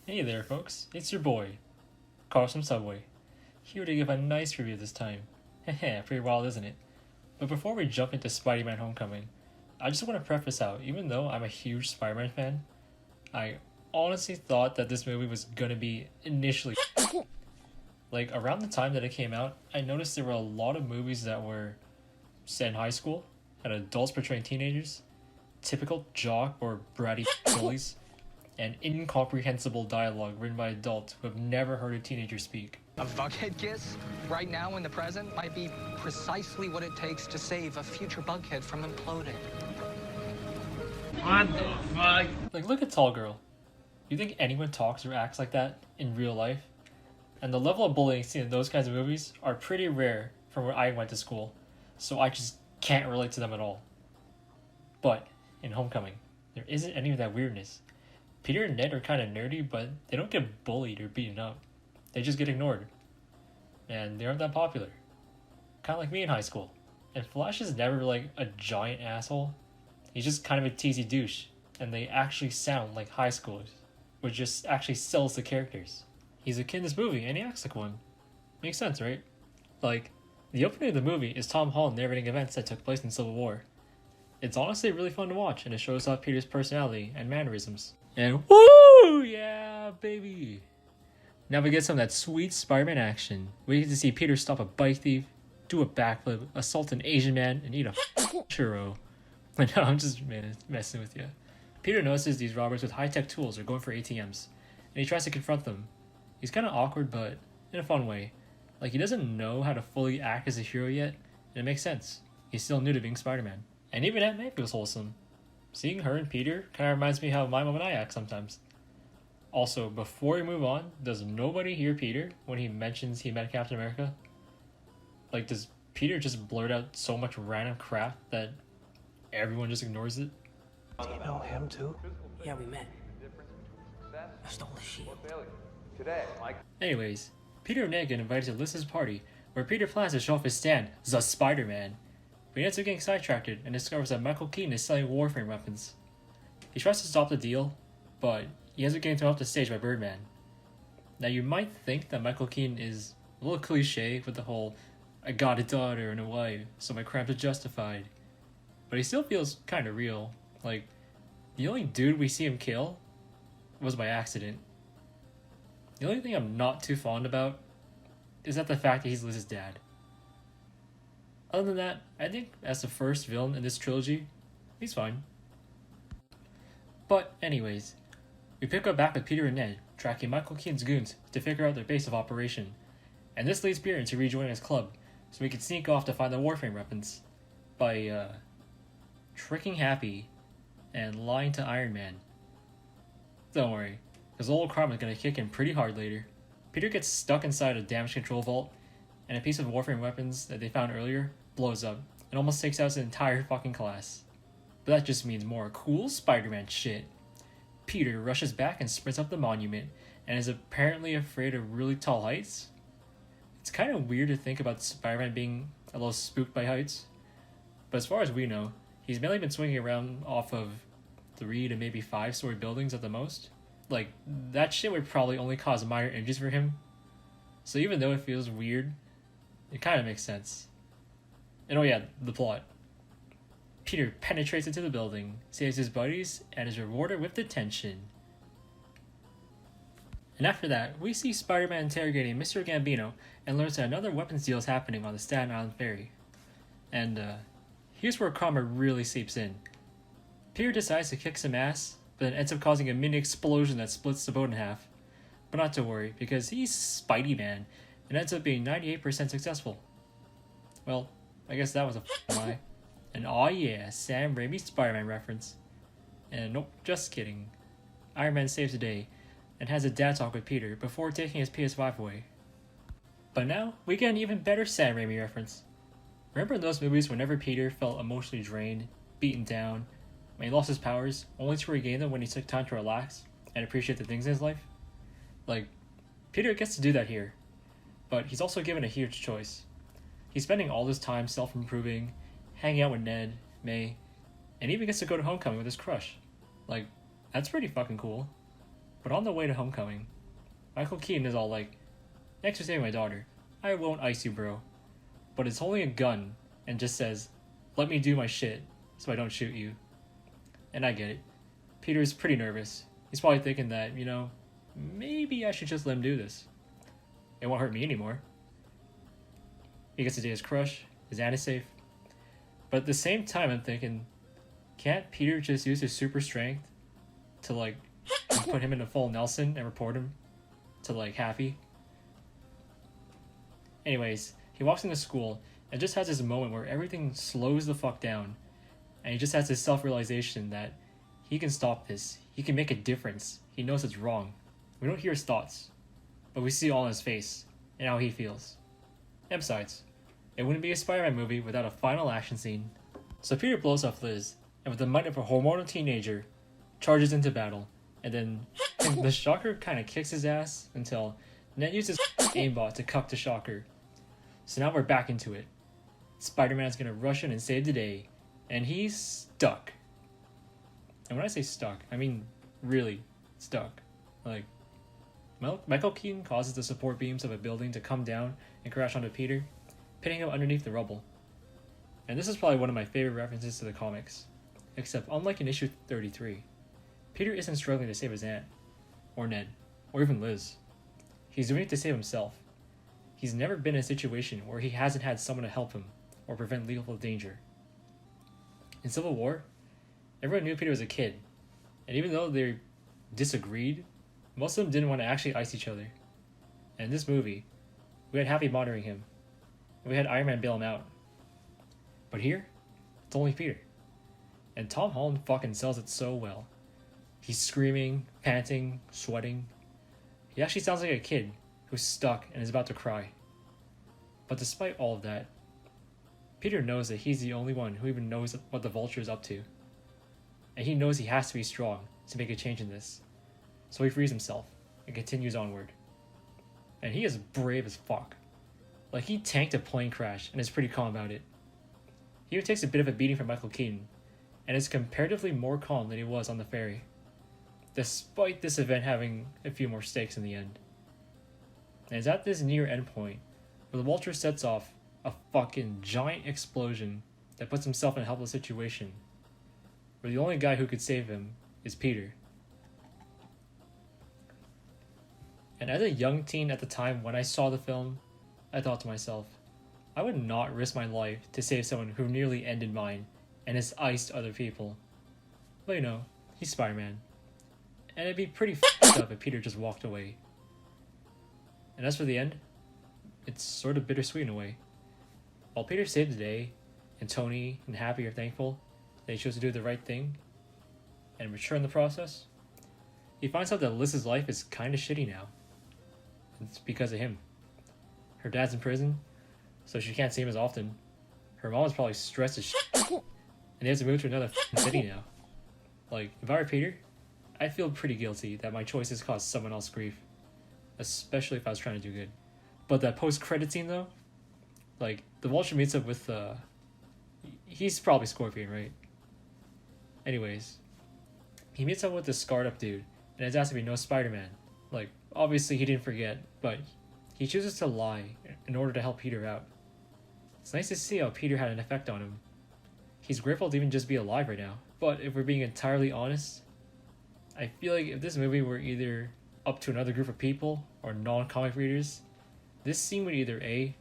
Hey there folks, it's your boy, Carl from Subway, here to give a nice review this time. Heh, pretty wild isn't it? But before we jump into Spider-Man Homecoming, I just want to preface out, even though I'm a huge Spider-Man fan, I honestly thought that this movie was gonna be initially like around the time that it came out, I noticed there were a lot of movies that were set in high school, had adults portraying teenagers, typical jock or bratty bullies, and incomprehensible dialogue written by adults who have never heard a teenager speak. A bughead kiss, right now in the present, might be precisely what it takes to save a future bughead from imploding. What the fuck? Like, look at Tall Girl. You think anyone talks or acts like that in real life? And the level of bullying seen in those kinds of movies are pretty rare from where I went to school, so I just can't relate to them at all. But in Homecoming, there isn't any of that weirdness. Peter and Ned are kind of nerdy, but they don't get bullied or beaten up. They just get ignored. And they aren't that popular. Kind of like me in high school. And Flash is never like a giant asshole. He's just kind of a teasy douche. And they actually sound like high schoolers, which just actually sells the characters. He's a kid in this movie and he acts like one. Makes sense, right? Like, the opening of the movie is Tom Holland narrating events that took place in Civil War. It's honestly really fun to watch, and it shows off Peter's personality and mannerisms. And woo! Yeah, baby! Now we get some of that sweet Spider-Man action. We get to see Peter stop a bike thief, do a backflip, assault an Asian man, and eat a churro. But no, I'm just messing with you. Peter notices these robbers with high-tech tools are going for ATMs, and he tries to confront them. He's kind of awkward, but in a fun way. Like, he doesn't know how to fully act as a hero yet, and it makes sense. He's still new to being Spider-Man. And even Aunt May feels wholesome. Seeing her and Peter kind of reminds me how my mom and I act sometimes. Also, before we move on, does nobody hear Peter when he mentions he met Captain America? Like, does Peter just blurt out so much random crap that everyone just ignores it? Do you know him too? Yeah, we met. I stole the shield. Anyways, Peter and Ned get invited to Lys's party, where Peter plans to show off his stand, the Spider-Man. But he ends up getting sidetracked and discovers that Michael Keaton is selling Warframe weapons. He tries to stop the deal, but he ends up getting thrown off the stage by Birdman. Now you might think that Michael Keaton is a little cliche with the whole, I got a daughter and a wife, so my crimes are justified. But he still feels kinda real. Like, the only dude we see him kill was by accident. The only thing I'm not too fond about is that the fact that he's Liz's dad. Other than that, I think as the first villain in this trilogy, he's fine. But anyways, we pick up back with Peter and Ned, tracking Michael Keaton's goons to figure out their base of operation. And this leads Peter into rejoining his club, so he can sneak off to find the Warframe weapons by tricking Happy and lying to Iron Man. Don't worry, because old karma's gonna kick in pretty hard later. Peter gets stuck inside a damage control vault, and a piece of Warframe weapons that they found earlier blows up and almost takes out his entire fucking class. But that just means more cool Spider-Man shit. Peter rushes back and sprints up the monument and is apparently afraid of really tall heights. It's kind of weird to think about Spider-Man being a little spooked by heights, but as far as we know, he's mainly been swinging around off of 3 to maybe 5-story buildings at the most. Like, that shit would probably only cause minor injuries for him. So even though it feels weird, it kind of makes sense. And oh yeah, the plot. Peter penetrates into the building, saves his buddies, and is rewarded with detention. And after that, we see Spider-Man interrogating Mr. Gambino and learns that another weapons deal is happening on the Staten Island ferry. And here's where karma really seeps in. Peter decides to kick some ass, but then ends up causing a mini explosion that splits the boat in half. But not to worry, because he's Spidey-Man, and ends up being 98% successful. Well, I guess that was a lie. And aw yeah, Sam Raimi's Spider-Man reference. And nope, just kidding. Iron Man saves the day, and has a dad talk with Peter before taking his PS5 away. But now, we get an even better Sam Raimi reference. Remember in those movies whenever Peter felt emotionally drained, beaten down, when he lost his powers, only to regain them when he took time to relax and appreciate the things in his life? Like, Peter gets to do that here, but he's also given a huge choice. He's spending all this time self-improving, hanging out with Ned, May, and even gets to go to homecoming with his crush. Like, that's pretty fucking cool. But on the way to homecoming, Michael Keaton is all like, "Thanks for saving my daughter. I won't ice you, bro." But it's holding a gun and just says, "Let me do my shit so I don't shoot you." And I get it. Peter's pretty nervous. He's probably thinking that, maybe I should just let him do this. It won't hurt me anymore. He gets to date his crush. His aunt is safe. But at the same time, I'm thinking, can't Peter just use his super strength to, put him in a full Nelson and report him to, Happy? Anyways, he walks into school and just has this moment where everything slows the fuck down. And he just has this self-realization that he can stop this. He can make a difference. He knows it's wrong. We don't hear his thoughts, but we see all in his face and how he feels. And besides, it wouldn't be a Spider-Man movie without a final action scene. So Peter blows off Liz, and with the might of a hormonal teenager, charges into battle. And then the Shocker kind of kicks his ass until Ned uses aimbot to cuck the Shocker. So now we're back into it. Spider-Man's gonna rush in and save the day, and he's stuck. And when I say stuck, I mean really stuck. Michael Keaton causes the support beams of a building to come down and crash onto Peter, pitting him underneath the rubble. And this is probably one of my favorite references to the comics. Except unlike in issue 33, Peter isn't struggling to save his aunt, or Ned, or even Liz. He's doing it to save himself. He's never been in a situation where he hasn't had someone to help him or prevent lethal danger. In Civil War, everyone knew Peter was a kid, and even though they disagreed, most of them didn't want to actually ice each other. And in this movie, we had Happy monitoring him, and we had Iron Man bail him out. But here, it's only Peter. And Tom Holland fucking sells it so well. He's screaming, panting, sweating. He actually sounds like a kid who's stuck and is about to cry. But despite all of that, Peter knows that he's the only one who even knows what the Vulture is up to. And he knows he has to be strong to make a change in this. So he frees himself and continues onward. And he is brave as fuck. He tanked a plane crash and is pretty calm about it. He even takes a bit of a beating from Michael Keaton and is comparatively more calm than he was on the ferry, despite this event having a few more stakes in the end. And it's at this near end point where the Vulture sets off a fucking giant explosion that puts himself in a helpless situation, where the only guy who could save him is Peter. And as a young teen at the time when I saw the film, I thought to myself, I would not risk my life to save someone who nearly ended mine and has iced other people. But he's Spider-Man. And it'd be pretty fucked up if Peter just walked away. And as for the end, it's sort of bittersweet in a way. While Peter saved the day, and Tony and Happy are thankful that he chose to do the right thing and mature in the process, he finds out that Liz's life is kind of shitty now. It's because of him. Her dad's in prison, so she can't see him as often. Her mom is probably stressed as shit, and they have to move to another city now. If I were Peter, I'd feel pretty guilty that my choices caused someone else grief, especially if I was trying to do good. But that post-credit scene though, the Vulture meets up with he's probably Scorpion, right? Anyways, he meets up with this scarred up dude, and it's asked to be no Spider-Man. Obviously he didn't forget, but he chooses to lie in order to help Peter out. It's nice to see how Peter had an effect on him. He's grateful to even just be alive right now. But if we're being entirely honest, I feel like if this movie were either up to another group of people or non-comic readers, this scene would either A,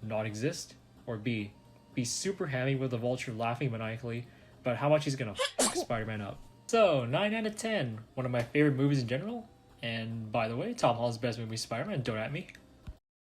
not exist, or B, be super hammy with the Vulture laughing maniacally about how much he's gonna fuck Spider-Man up. So, 9 out of 10. One of my favorite movies in general. And by the way, Tom Holland's best movie, Spider-Man, don't at me.